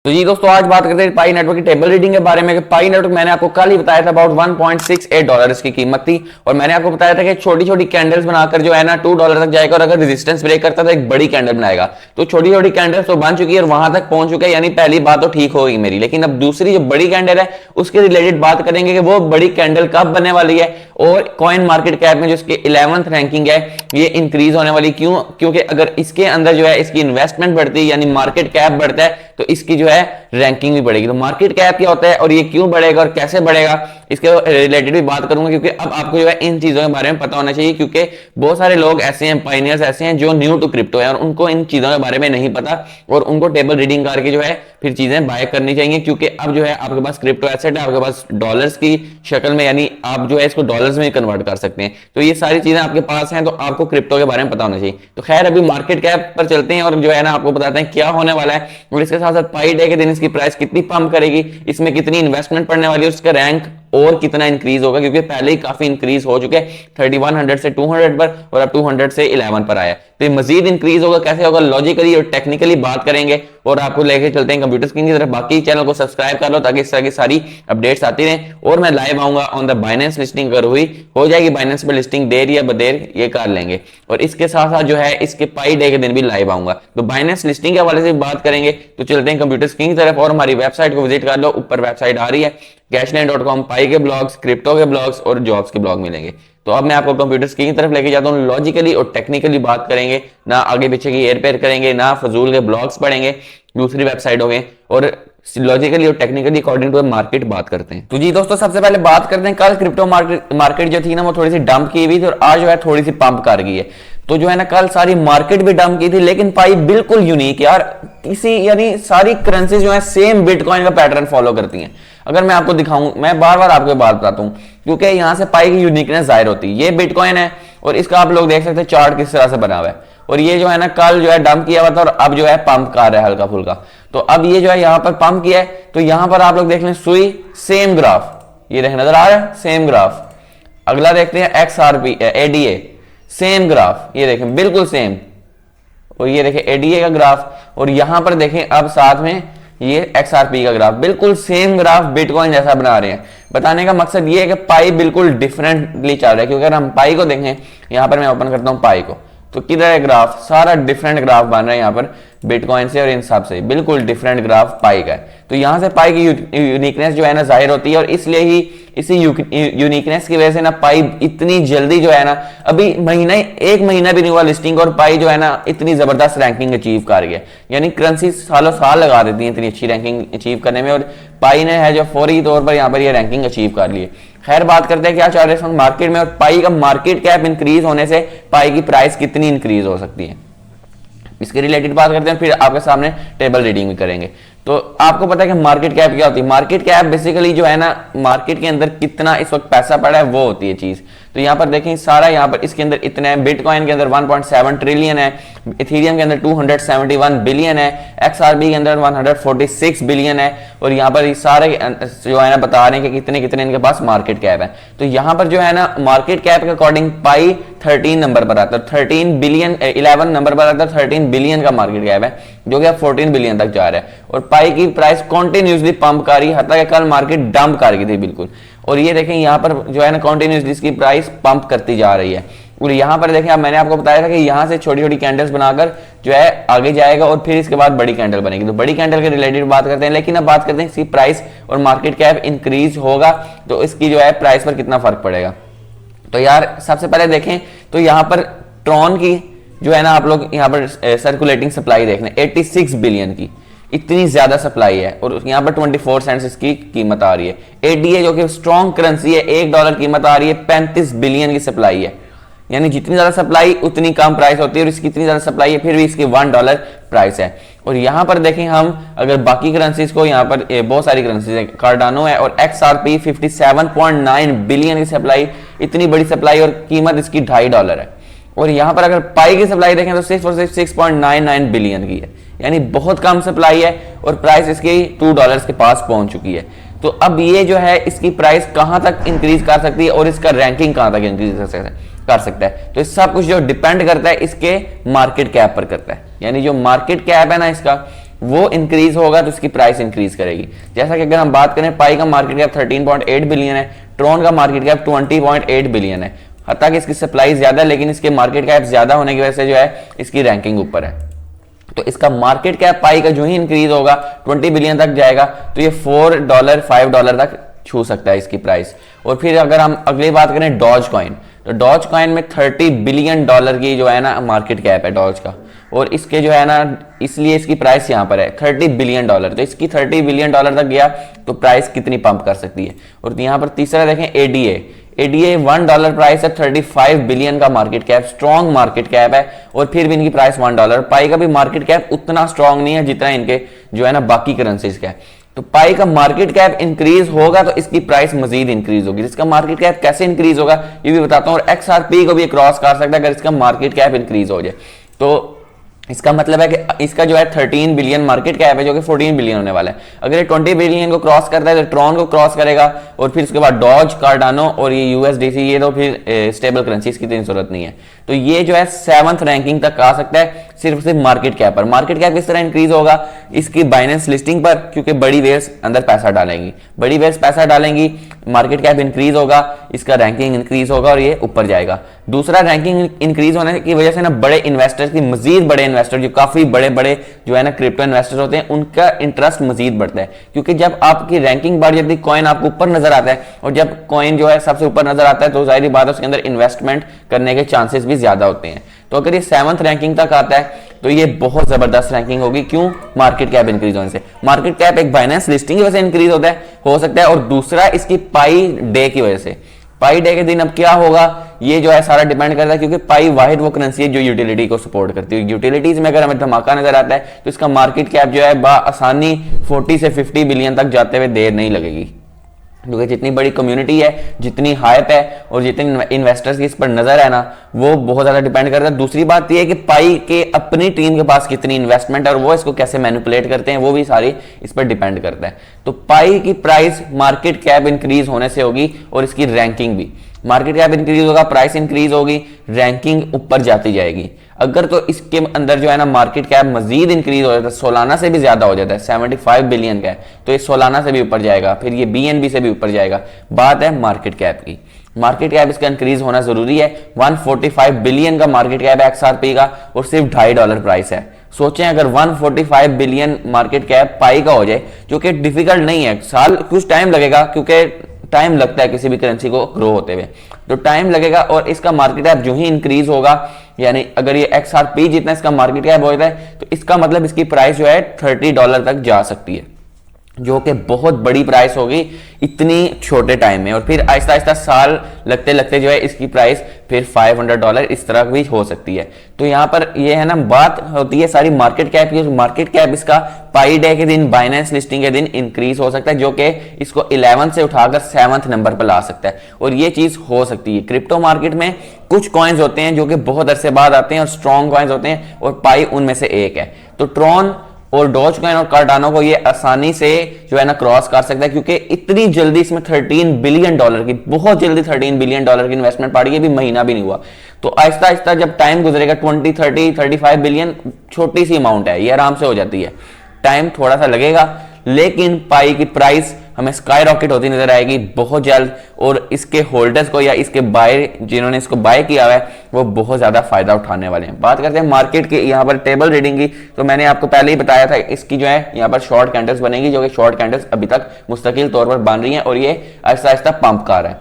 तो जी दोस्तों आज बात करते हैं पाई नेटवर्क की टेबल रीडिंग के बारे में। पाई नेटवर्क मैंने आपको कल ही बताया था अबाउट $1.68 इसकी कीमत थी और मैंने आपको बताया था कि छोटी छोटी कैंडल्स बनाकर जो है ना $2 तक जाएगा और अगर रेजिस्टेंस ब्रेक करता है तो एक बड़ी कैंडल बनाएगा। तो छोटी छोटी कैंडल्स तो बन चुकी है और वहां तक पहुंच चुके हैं, यानी पहली बात तो ठीक होगी मेरी। लेकिन अब दूसरी जो बड़ी कैंडल है उसके रिलेटेड बात करेंगे कि वो बड़ी कैंडल कब बनने वाली है और कॉइन मार्केट कैप में जो इसकी 11th रैंकिंग है ये इंक्रीज होने वाली क्यों, क्योंकि अगर इसके अंदर जो है इसकी इन्वेस्टमेंट बढ़ती है यानी मार्केट कैप बढ़ता है तो इसकी जो है रैंकिंग भी बढ़ेगी। तो मार्केट कैप क्या होता है और ये क्यों बढ़ेगा और कैसे बढ़ेगा इसके रिलेटेड भी बात करूंगा, क्योंकि अब आपको जो है इन चीजों के बारे में पता होना चाहिए। क्योंकि बहुत सारे लोग ऐसे हैं, पाइनियर्स ऐसे हैं जो न्यू टू क्रिप्टो है और उनको इन चीजों के बारे में नहीं पता और उनको टेबल रीडिंग करके जो है फिर चीजें बाय करनी चाहिए। क्योंकि अब जो है आपके पास क्रिप्टो एसेट है, आपके पास डॉलर्स की शक्ल में, यानी आप जो है इसको डॉलर्स में कन्वर्ट कर सकते हैं। तो ये सारी चीजें आपके पास हैं तो आपको क्रिप्टो के बारे में पता होना चाहिए। तो खैर अभी मार्केट कैप पर चलते हैं और जो है ना आपको बताते हैं क्या होने वाला है और इसके साथ साथ पाई डे के दिन इसकी प्राइस कितनी पंप करेगी, इसमें कितनी इन्वेस्टमेंट पड़ने वाली है, उसका रैंक और कितना इंक्रीज होगा, क्योंकि पहले ही काफी इंक्रीज हो चुके हैं 3100 से 200 पर और अब 200 से 11 पर आया। तो ये मजीद इंक्रीज होगा, कैसे होगा लॉजिकली और टेक्निकली बात करेंगे और आपको लेके चलते हैं कंप्यूटर स्क्रीन की तरफ। बाकी चैनल को सब्सक्राइब कर लो ताकि इस तरह की सारी अपडेट्स आती रहें और मैं लाइव आऊंगा ऑन द बाइनेंस लिस्टिंग। अगर हुई हो जाएगी बाइनेंस पर लिस्टिंग, देर या बदेर ये कर लेंगे और इसके साथ साथ जो है इसके पाई डे के दिन भी लाइव आऊंगा। तो बाइनेंस लिस्टिंग के हवाले से बात करेंगे तो चलते हैं कंप्यूटर स्क्रीन की तरफ और हमारी वेबसाइट को विजिट कर लो। ऊपर वेबसाइट आ रही है cashline.com, पाई के ब्लॉग्स, क्रिप्टो के ब्लॉग्स और जॉब्स के ब्लॉग मिलेंगे। तो अब मैं आपको कंप्यूटर स्क्रीन की तरफ लेके जाता हूं। लॉजिकली और टेक्निकली बात करेंगे, ना आगे पीछे की हेर फेर करेंगे, ना फजूल के ब्लॉग्स पढ़ेंगे दूसरी वेबसाइट हो गए और लॉजिकली और टेक्निकली अकॉर्डिंग टू मार्केट बात करते हैं। तो जी दोस्तों सबसे पहले बात करते हैं कल क्रिप्टो मार्केट जो थी ना वो थोड़ी सी डंप की हुई थी और आज जो है थोड़ी सी पंप कर गई है। तो जो है ना कल सारी मार्केट भी डंप की थी लेकिन पाई बिल्कुल यूनिक यार, किसी यानी सारी करेंसी जो है सेम बिटकॉइन का पैटर्न फॉलो करती हैं। अगर मैं आपको दिखाऊं, मैं बार बार आपको बात बताता हूं क्योंकि यहां से पाई की यूनिकनेस जाहिर होती है। ये बिटकॉइन है और इसका आप लोग देख सकते हैं चार्ट किस तरह से बना हुआ है और ये जो है ना कल जो है डंप किया हुआ था और अब जो है पंप कर रहा है हल्का फुल्का। तो अब ये जो है यहाँ पर पंप किया है तो यहां पर आप लोग देख लें सुई सेम ग्राफ, ये देख नजर आ रहा है सेम ग्राफ। अगला देखते हैं XRP ADA सेम ग्राफ, ये देखें बिल्कुल सेम। और ये देखें ADA का ग्राफ और यहां पर देखें अब साथ में ये XRP का ग्राफ, बिल्कुल सेम ग्राफ बिटकॉइन जैसा बना रहे हैं। बताने का मकसद ये है कि पाई बिल्कुल डिफरेंटली चल रहा है। क्योंकि अगर हम पाई को देखें, यहां पर मैं ओपन करता हूं पाई को, तो किधर है ग्राफ, सारा डिफरेंट ग्राफ बन रहा है यहाँ पर बिटकॉइन से और इन सब से, बिल्कुल डिफरेंट ग्राफ पाई का है। तो यहाँ से पाई की यूनिकनेस जो है ना जाहिर होती है और इसलिए ही इसी यूनिकनेस की वजह से ना पाई इतनी जल्दी जो है ना, अभी एक महीना भी नहीं हुआ लिस्टिंग और पाई जो है ना इतनी जबरदस्त रैंकिंग अचीव कर गया। यानी करेंसी सालों साल लगा देती है इतनी अच्छी रैंकिंग अचीव करने में और पाई ने है जो फौरी तौर पर यहाँ पर ये रैंकिंग अचीव कर ली है। खैर बात करते हैं क्या चल रहा है मार्केट में और पाई का मार्केट कैप इंक्रीज होने से पाई की प्राइस कितनी इंक्रीज हो सकती है, इसके रिलेटेड बात करते हैं, फिर आपके सामने टेबल रीडिंग भी करेंगे। तो आपको पता है कि मार्केट कैप क्या होती है। मार्केट कैप बेसिकली जो है ना मार्केट के अंदर कितना इस वक्त पैसा पड़ा है वो होती है चीज। तो यहाँ पर देखें सारा यहाँ पर इसके अंदर इतना है, बिटकॉइन के अंदर 1.7 ट्रिलियन है, इथेरियम के अंदर 271 बिलियन है, XRP के अंदर 146 बिलियन है और यहाँ पर सारे जो है ना बता रहे हैं कि कितने कितने इनके पास मार्केट कैप है। तो यहाँ पर जो है ना मार्केट कैप के अकॉर्डिंग पाई 13 नंबर पर आता है, 13 बिलियन 11 नंबर पर आता है, 13 बिलियन का मार्केट कैप है जो कि 14 बिलियन तक जा रहा है और पाई की प्राइस कॉन्टिन्यूसली पंप कर रही है, हत्ता कि कल मार्केट डंप कर गई थी बिल्कुल। और ये देखें यहाँ पर जो है ना कॉन्टिन्यूसली इसकी प्राइस पंप करती जा रही है और यहाँ पर देखें अब मैंने आपको बताया था कि यहाँ से छोटी छोटी कैंडल्स बनाकर जो है आगे जाएगा और फिर इसके बाद बड़ी कैंडल बनेगी। तो बड़ी कैंडल के रिलेटेड बात करते हैं, लेकिन अब बात करते हैं इसकी प्राइस और मार्केट कैप इंक्रीज होगा तो इसकी जो है प्राइस पर कितना फर्क पड़ेगा। तो यार सबसे पहले देखें तो यहाँ पर ट्रॉन की जो है ना आप लोग यहाँ पर सर्कुलेटिंग सप्लाई देख लें 86 बिलियन की, इतनी ज्यादा सप्लाई है और यहाँ पर 24 सेंट्स इसकी कीमत आ रही है। ADA जो कि स्ट्रॉन्ग करेंसी है $1 कीमत आ रही है, 35 बिलियन की सप्लाई है। यानी जितनी ज्यादा सप्लाई उतनी कम प्राइस होती है और इसकी इतनी ज्यादा सप्लाई है फिर भी इसकी $1 प्राइस है। और यहाँ पर देखें हम अगर बाकी करेंसीज को, यहाँ पर बहुत सारी करेंसीज है, कार्डानो है और XRP 57.9 बिलियन की सप्लाई, इतनी बड़ी सप्लाई और कीमत इसकी $2.5 है। और यहाँ पर अगर पाई की सप्लाई देखें तो सिर्फ और सिर्फ 6.99 बिलियन की है, यानी बहुत कम सप्लाई है और प्राइस इसकी $2 के पास पहुंच चुकी है। तो अब ये जो है इसकी प्राइस कहां तक इंक्रीज कर सकती है और इसका रैंकिंग कहां तक इंक्रीज कर सकता है। तो इस सब कुछ जो डिपेंड करता है इसके मार्केट कैप पर करता है। यानी जो मार्केट कैप है ना इसका, वो इंक्रीज होगा तो इसकी प्राइस इंक्रीज करेगी। जैसा कि अगर हम बात करें पाई का मार्केट कैप 13.8 बिलियन है, ट्रॉन का मार्केट कैप 20.8 बिलियन है। हालांकि इसकी सप्लाई ज्यादा है लेकिन इसके मार्केट कैप ज्यादा होने की वजह से जो है इसकी रैंकिंग ऊपर है। तो इसका मार्केट कैप पाई का जो ही इंक्रीज होगा 20 बिलियन तक जाएगा तो ये $4 $5 तक छू सकता है इसकी प्राइस। और फिर अगर हम अगली बात करें डॉज कॉइन, तो डॉज कॉइन में $30 बिलियन की जो है ना मार्केट कैप है डॉज का, और इसके जो है ना इसलिए इसकी प्राइस यहाँ पर है $30 बिलियन। तो इसकी $30 बिलियन तक गया तो प्राइस कितनी पंप कर सकती है। और यहाँ पर तीसरा देखें एडीए $1 प्राइस है, 35 बिलियन का market cap, strong market cap है, और फिर भी इनकी प्राइस $1। पाई का भी मार्केट कैप उतना स्ट्रॉन्ग नहीं है जितना इनके जो है ना बाकी करेंसीज का है। तो पाई का मार्केट कैप इंक्रीज होगा तो इसकी प्राइस मजीद इंक्रीज होगी। इसका मार्केट कैप कैसे इंक्रीज होगा ये भी बताता हूं, और एक्सआरपी को भी क्रॉस कर सकता है अगर इसका मार्केट कैप इंक्रीज हो जाए। तो इसका मतलब है कि इसका जो है 13 बिलियन मार्केट कैप है जो कि 14 बिलियन होने वाला है। अगर ये 20 बिलियन को क्रॉस करता है तो ट्रॉन को क्रॉस करेगा, और फिर उसके बाद डॉज, कार्डानो और ये यूएसडीसी, ये तो फिर स्टेबल करेंसी, इसकी इतनी जरूरत नहीं है। तो ये जो है 7th रैंकिंग तक आ सकता है सिर्फ मार्केट कैप पर। मार्केट कैप किस तरह इंक्रीज होगा, इसकी बाइनेंस लिस्टिंग पर, क्योंकि बड़ी वेव्स अंदर पैसा डालेंगी, बड़ी वेव्स पैसा डालेंगी, मार्केट कैप इंक्रीज होगा, इसका रैंकिंग इंक्रीज होगा और ये ऊपर जाएगा। दूसरा, रैंकिंग इंक्रीज होने की वजह से ना बड़े इन्वेस्टर्स की, मजीद बड़े इन्वेस्टर जो काफी बड़े बड़े जो है ना क्रिप्टो इन्वेस्टर्स होते हैं, उनका इंटरेस्ट मजीद बढ़ता है, क्योंकि जब आपकी रैंकिंग बढ़ जाती है, कॉइन आपको ऊपर नजर आता है, और जब कॉइन जो है सबसे ऊपर नजर आता है तो जाहिर बात है उसके अंदर इन्वेस्टमेंट करने के चांसेस भी ज्यादा होते हैं। तो अगर ये 7th रैंकिंग तक आता है तो ये बहुत जबरदस्त रैंकिंग होगी। क्यों? मार्केट कैप इंक्रीज होने से। मार्केट कैप एक बाइनेंस लिस्टिंग की वजह से इंक्रीज होता है, हो सकता है, और दूसरा इसकी पाई डे की वजह से। पाई डे के दिन अब क्या होगा ये जो है सारा डिपेंड करता है, क्योंकि पाई वाहिद वो करेंसी है जो यूटिलिटी को सपोर्ट करती है। यूटिलिटीज में अगर हमें धमाका नजर आता है तो इसका मार्केट कैप जो है आसानी 40 से 50 बिलियन तक जाते हुए देर नहीं लगेगी, क्योंकि जितनी बड़ी कम्युनिटी है, जितनी हाइप है और जितने इन्वेस्टर्स की इस पर नजर है ना, वो बहुत ज्यादा डिपेंड करता है। दूसरी बात यह है कि पाई के अपनी टीम के पास कितनी इन्वेस्टमेंट है और वो इसको कैसे मैनिपुलेट करते हैं, वो भी सारी इस पर डिपेंड करता है। तो पाई की प्राइस मार्केट कैप इंक्रीज होने से होगी, और इसकी रैंकिंग भी, मार्केट कैप इंक्रीज होगा, प्राइस इंक्रीज होगी, रैंकिंग ऊपर जाती जाएगी। अगर तो इसके अंदर जो है ना मार्केट कैप मजीद इंक्रीज हो जाता है, सोलाना से भी ज्यादा हो जाता है, 75 बिलियन का है, तो ये सोलाना से भी ऊपर जाएगा, फिर ये बीएनबी से भी ऊपर जाएगा। बात है मार्केट कैप की, मार्केट कैप इसका इंक्रीज होना जरूरी है। 145 बिलियन का मार्केट कैप है एक्सआरपी का, और सिर्फ $2.5 प्राइस है। सोचें अगर 145 बिलियन मार्केट कैप पाई का हो जाए, जो कि डिफिकल्ट नहीं है, साल कुछ टाइम लगेगा, क्योंकि टाइम लगता है किसी भी करेंसी को ग्रो होते हुए, तो टाइम लगेगा, और इसका मार्केट कैप जो ही इंक्रीज होगा, यानी अगर ये एक्सआरपी जितना इसका मार्केट कैप होता है तो इसका मतलब इसकी प्राइस जो है $30 तक जा सकती है, जो कि बहुत बड़ी प्राइस होगी इतनी छोटे टाइम में। और फिर आहिस्ता आहिस्ता साल लगते लगते जो है इसकी प्राइस फिर $500 इस तरह भी हो सकती है। तो यहाँ पर ये है ना बात होती है सारी मार्केट कैप की। मार्केट कैप इसका पाई डे के दिन, बाइनेंस लिस्टिंग के दिन इंक्रीज हो सकता है, जो कि इसको 11 से उठाकर 7th नंबर पर ला सकता है, और ये चीज हो सकती है। क्रिप्टो मार्केट में कुछ कॉइन्स होते हैं जो कि बहुत अरसे बाद आते हैं और स्ट्रॉन्ग कॉइन्स होते हैं, और पाई उनमें से एक है। तो ट्रॉन और डॉज कॉइन और कार्डानो को ये आसानी से जो है ना क्रॉस कर सकता है, क्योंकि इतनी जल्दी इसमें $13 बिलियन की, बहुत जल्दी $13 बिलियन की इन्वेस्टमेंट पड़ी है, भी महीना भी नहीं हुआ। तो आहिस्ता आहिस्ता जब टाइम गुजरेगा 20, 30, 35 बिलियन छोटी सी अमाउंट है, ये आराम से हो जाती है, टाइम थोड़ा सा लगेगा, लेकिन पाई की प्राइस हमें स्काई रॉकेट होती नजर आएगी बहुत जल्द, और इसके होल्डर्स को या इसके बाय जिन्होंने इसको बाय किया हुआ है वो बहुत ज्यादा फायदा उठाने वाले हैं। बात करते हैं मार्केट की, यहाँ पर टेबल रीडिंग की, तो मैंने आपको पहले ही बताया था इसकी जो है यहाँ पर शॉर्ट कैंडल्स बनेगी, जो कि शॉर्ट कैंडल्स अभी तक मुस्तकिल तौर पर बन रही हैं, और ये आहिस्ता आहिस्ता पंप कर रहा है।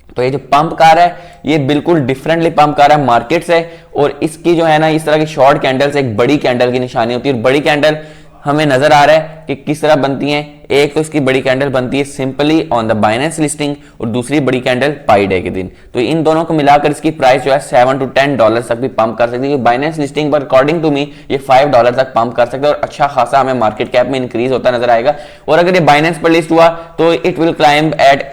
तो ये जो पंप कार है ये बिल्कुल डिफरेंटली पंप कार है मार्केट से, और इसकी जो है ना इस तरह की शॉर्ट कैंडल्स एक बड़ी कैंडल की निशानी होती है, और बड़ी कैंडल हमें नजर आ रहा है कि किस तरह बनती हैं। एक तो इसकी बड़ी कैंडल बनती है simply on the Binance listing, और दूसरी बड़ी कैंडल पाई डे के दिन। तो इन दोनों को मिलाकर इसकी प्राइस जो है $7 to $10 तक भी पंप कर सकती है। बाइनेंस लिस्टिंग पर अकॉर्डिंग टू मी ये $5 तक पंप कर सकते हैं, और अच्छा खासा हमें मार्केट कैप में इंक्रीज होता नजर आएगा। और अगर ये बाइनेंस पर लिस्ट हुआ तो it will climb at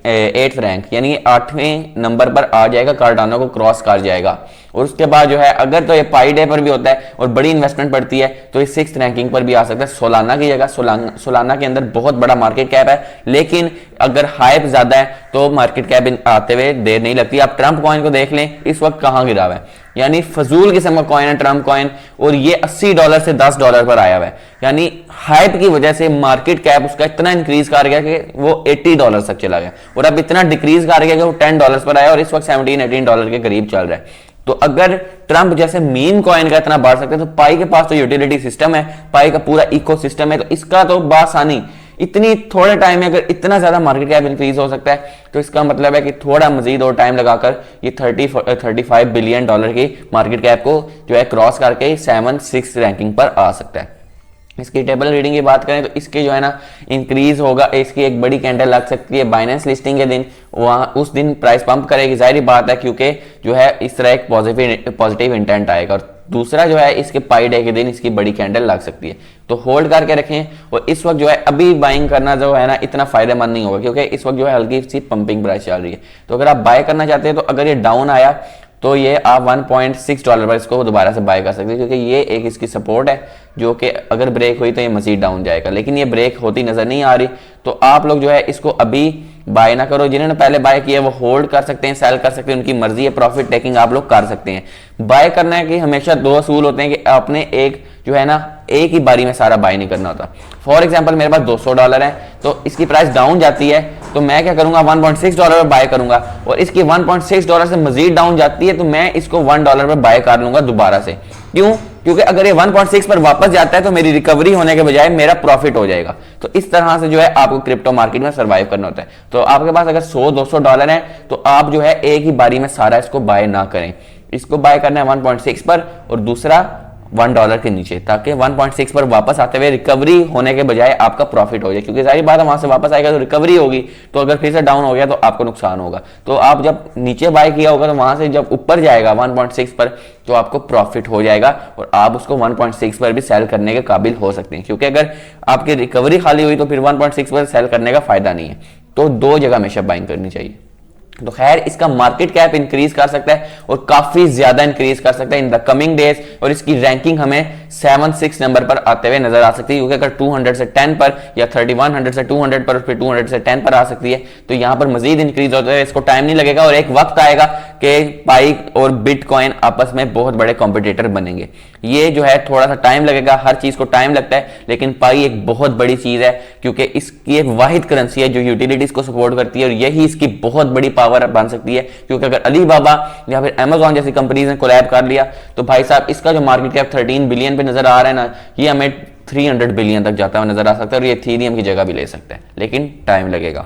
8th rank, यानी 8वें नंबर पर आ जाएगा, कार्डानो को क्रॉस कर जाएगा। और उसके बाद जो है अगर तो ये पाई डे पर भी होता है और बड़ी इन्वेस्टमेंट पड़ती है तो ये 6th रैंकिंग पर भी आ सकता है सोलाना की जगह। सोलाना के अंदर बहुत बड़ा मार्केट कैप है, लेकिन अगर हाइप ज्यादा है तो मार्केट कैप आते हुए देर नहीं लगती। आप ट्रंप कॉइन को देख लें, इस वक्त कहां गिरा हुआ है, यानी फजूल किस्म का कॉइन है ट्रंप कॉइन, और ये $80 से $10 पर आया हुआ है। यानी हाइप की वजह से मार्केट कैप उसका इतना इंक्रीज कर गया कि वो $80 तक चला गया, और अब इतना डिक्रीज कर गया कि वो $10 पर आया और इस वक्त $17-18 के करीब चल रहा है। तो अगर ट्रंप जैसे मीम कॉइन का इतना बढ़ सकते हैं तो पाई के पास तो यूटिलिटी सिस्टम है, पाई का पूरा इकोसिस्टम है, तो इसका तो बासानी इतनी थोड़े टाइम में अगर इतना ज्यादा मार्केट कैप इंक्रीज हो सकता है तो इसका मतलब है कि थोड़ा मजीद और टाइम लगाकर ये 35 बिलियन डॉलर की मार्केट कैप को जो है क्रॉस करके 7-6 रैंकिंग पर आ सकता है। इसकी टेबल रीडिंग की बात करें तो इसके जो है ना इंक्रीज होगा, इसकी एक बड़ी कैंडल लग सकती है बाइनेंस लिस्टिंग के दिन, वहां उस दिन प्राइस पंप करेगी, जाहिर बात है, क्योंकि जो है इस तरह एक पॉजिटिव इंटेंट आएगा। और दूसरा जो है इसके पाई डे के दिन इसकी बड़ी कैंडल लग सकती है, तो होल्ड करके रखें। और इस वक्त जो है अभी बाइंग करना जो है ना इतना फायदेमंद नहीं होगा, क्योंकि इस वक्त जो है हल्की सी पंपिंग प्राइस चल रही है। तो अगर आप बाय करना चाहते हैं तो अगर ये डाउन आया तो ये आप $1.6 पर इसको दोबारा से बाय कर सकते हैं, क्योंकि ये एक इसकी सपोर्ट है जो कि अगर ब्रेक हुई तो ये मजीद डाउन जाएगा, लेकिन ये ब्रेक होती नजर नहीं आ रही। तो आप लोग जो है इसको अभी बाय ना करो, जिन्होंने पहले बाय किया वो होल्ड कर सकते हैं, सेल कर सकते हैं, उनकी मर्जी है, प्रॉफिट टेकिंग आप लोग कर सकते हैं। बाय करना है कि हमेशा 2 असूल होते हैं कि आपने एक जो है ना एक ही बारी में सारा बाय नहीं करना होता। फॉर एग्जांपल मेरे पास $200 है, तो इसकी प्राइस डाउन जाती है तो मैं क्या करूंगा $1.6 पर बाय करूंगा, और इसकी $1.6 से मजीद डाउन जाती है तो मैं इसको $1 पर बाय कर लूंगा दोबारा से। क्यों? क्योंकि अगर ये 1.6 पर वापस जाता है तो मेरी रिकवरी होने के बजाय मेरा प्रॉफिट हो जाएगा। तो इस तरह से जो है आपको क्रिप्टो मार्केट में सर्वाइव करना होता है। तो आपके पास अगर $100-200 है तो आप जो है एक ही बारी में सारा इसको बाय ना करें, इसको बाय करना है 1.6 पर और दूसरा $1 के नीचे, ताकि 1.6 पर वापस आते हुए रिकवरी होने के बजाय आपका प्रॉफिट हो जाए, क्योंकि सारी बात है वहां से वापस आएगा तो रिकवरी होगी, तो अगर फिर से डाउन हो गया तो आपको नुकसान होगा। तो आप जब नीचे बाय किया होगा तो वहां से जब ऊपर जाएगा 1.6 पर तो आपको प्रॉफिट हो जाएगा और आप उसको 1.6 पर भी सेल करने के काबिल हो सकते हैं, क्योंकि अगर आपकी रिकवरी खाली हुई तो फिर 1.6 पर सेल करने का फायदा नहीं है। तो 2 जगह हमेशा बाइंग करनी चाहिए। तो खैर इसका मार्केट कैप इंक्रीज कर सकता है और काफी ज्यादा इंक्रीज कर सकता है इन द कमिंग डेज, और इसकी रैंकिंग हमें 7-6 नंबर पर आते हुए नजर आ सकती है, क्योंकि अगर 200 से 10 पर या 3100 से 200 पर फिर 200 से 10 पर आ सकती है, तो यहां पर मजीद इंक्रीज होता है। इसको टाइम नहीं लगेगा और एक वक्त आएगा कि पाई और बिटकॉइन आपस में बहुत बड़े कॉम्पिटिटर बनेंगे। ये जो है थोड़ा सा टाइम लगेगा, हर चीज को टाइम लगता है, लेकिन पाई एक बहुत बड़ी चीज है क्योंकि इसकी एक वाहिद करेंसी है जो यूटिलिटीज को सपोर्ट करती है, और यही इसकी बहुत बड़ी पावर बन सकती है। क्योंकि अगर अलीबाबा या फिर अमेजॉन जैसी कंपनीज ने कोलैब कर लिया तो भाई साहब इसका जो मार्केट कैप 13 बिलियन पे नजर आ रहा है ना, ये हमें 300 बिलियन तक जाता हुआ नजर आ सकता है, और ये इथेरियम की जगह भी ले सकता है, लेकिन टाइम लगेगा।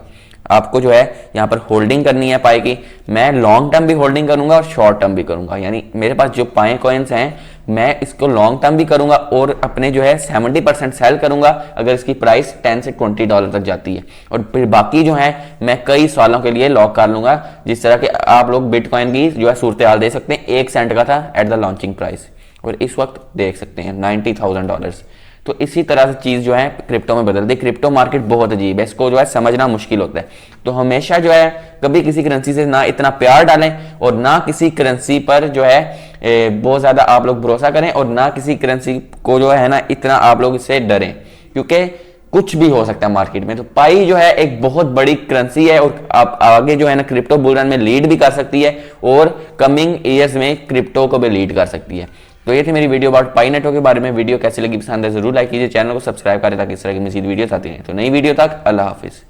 आपको जो है यहां पर होल्डिंग करनी है पाई की। मैं लॉन्ग टर्म भी होल्डिंग करूंगा और शॉर्ट टर्म भी करूंगा, यानी मेरे पास जो पाई कॉइन्स हैं मैं इसको लॉन्ग टर्म भी करूंगा और अपने जो है 70% सेल करूंगा अगर इसकी प्राइस $10 से $20 तक जाती है, और फिर बाकी जो है मैं कई सालों के लिए लॉक कर लूंगा। जिस तरह के आप लोग बिटकॉइन की जो है सूरत हाल देख सकते हैं, 1 सेंट का था एट द लॉन्चिंग प्राइस, और इस वक्त देख सकते हैं $90,000। तो इसी तरह से चीज जो है क्रिप्टो में बदलती है। क्रिप्टो मार्केट बहुत अजीब है, इसको जो है समझना मुश्किल होता है। तो हमेशा जो है कभी किसी करेंसी से ना इतना प्यार डालें और ना किसी करेंसी पर जो है बहुत ज्यादा आप लोग भरोसा करें, और ना किसी करेंसी को जो है ना इतना आप लोग इससे डरें, क्योंकि कुछ भी हो सकता है मार्केट में। तो पाई जो है एक बहुत बड़ी करेंसी है और आप आगे जो है ना क्रिप्टो बुल रन में लीड भी कर सकती है और कमिंग ईयर्स में क्रिप्टो को भी लीड कर सकती है। तो ये थी मेरी वीडियो अबाउट पाई नेटवर्क के बारे में। वीडियो कैसी लगी पसंद है जरूर लाइक कीजिए, चैनल को सब्सक्राइब करें ताकि इस तरह की मज़ीद वीडियोस आती हैं। तो नई वीडियो तक अल्लाह हाफिज।